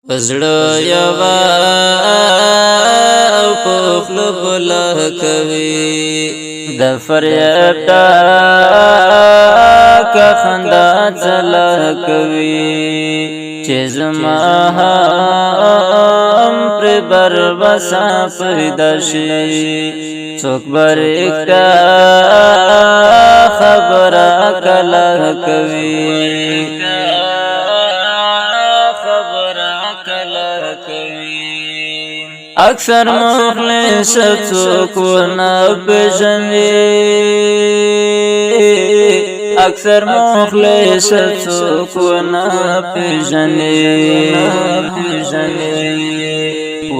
پزړه یوا او په خوله بله کوي د فریاد ټاکه خندا ځله کوي چې زما هم پرې بربسا پیدا شي څوک به رښتیا خبره کله کوي اکثر مخلص څوک ونه پېژني اکثر مخلص څوک ونه پېژني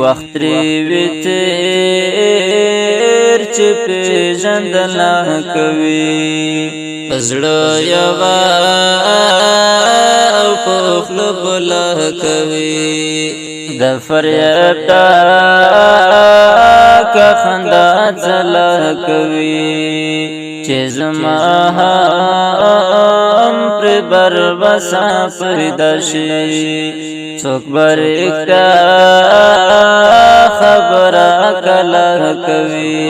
وخت ترې وي تېر چې پېژندنه کوي پزړه یوا او په خوله بله کوي د فریاد ټاکه خندا ځله کوي چې زما هم پرې بربسا پیدا شي څوک به رښتیا خبره کله کوي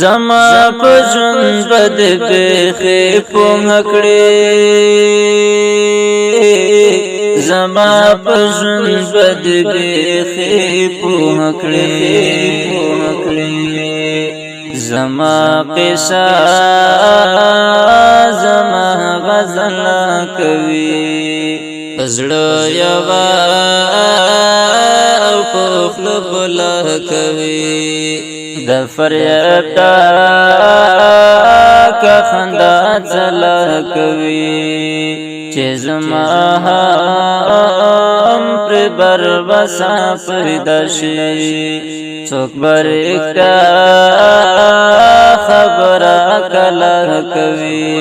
زما په ژوند بد بیخي پوه کړې زما په ژوند بد بیخي پوه کړې زما قصه زما غزل کوي پزړه یوا او په خوله بله کوي د فریاد ټاکه خندا ځله کوي چې زما هم پرې بربسا پیدا شي څوک به رښتیا خبره کله کوي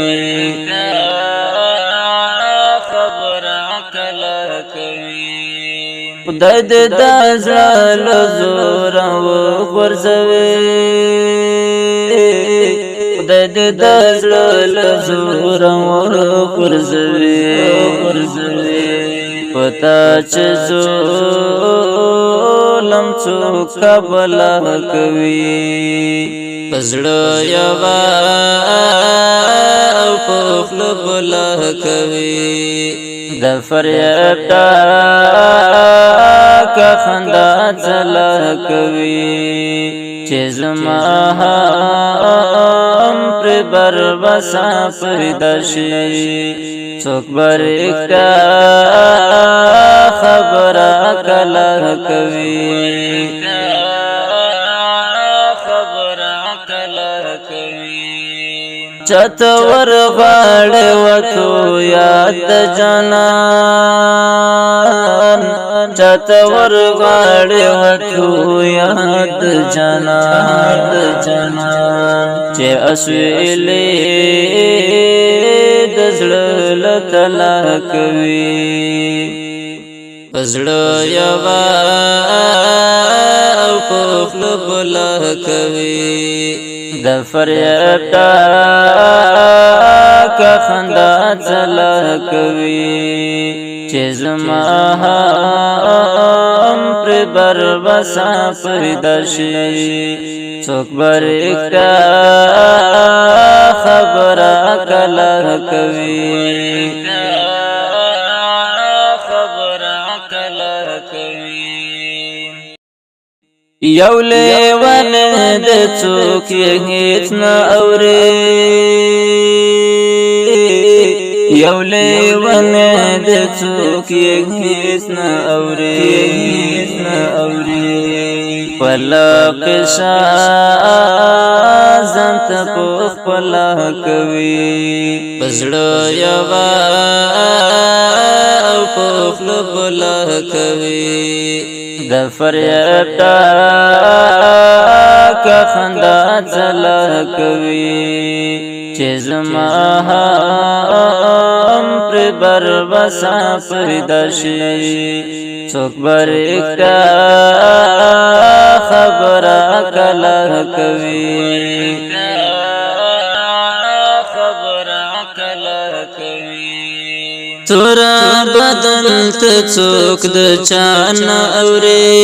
خدای دې دا زړه له زوره وغورځوي خدای دې دا زړه له زوره وغورځوي پتا چې ظلم څوک بلا کوي پزړه یوا او په خوله بله کوي د فریاد ټاکه خندا ځله کوي چې زما هم پرې بربسا پیدا شي څوک به رښتیا خبره کله کوي چاته ورغاړې وتو یاد د جانان چاته ورغاړې وتو یاد د جانان چې اسویلې د زړه له تله کوي پزړه یوا او په خوله بله کوي د فریاد ټاکه خندا ځله کوي چې زما هم پرې بربسا پیدا شي څوک به رښتیا خبره کله کوي یو لیوان د څوک یې هیڅ نه اوري یو لیوان د څوک یې هیڅ نه اوري پلا قصه ځان ته په خپله کوي پزړه یوا او په خوله بله کوي د فریاد ټاکه خندا ځله کوي چې زما هم پرې بربسا پیدا شي څوک به رښتیا خبره کله کوي کلا کوي تورا بدل ته څوک د چانه اوري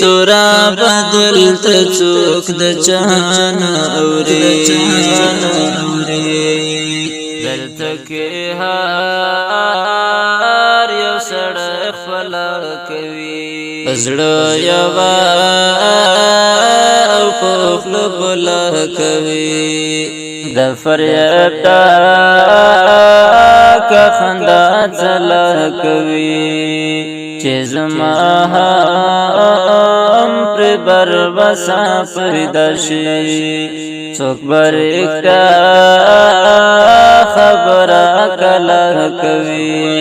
تورا بدل ته څوک د چانه اوري دلته کې هر یو سړی خپل کوي زړه یو او په خوله بل کوي د فریاد کا خندا چلا کوي چې زما هم پر بر وسا پیدا شي څوک برکا خبره کلا کوي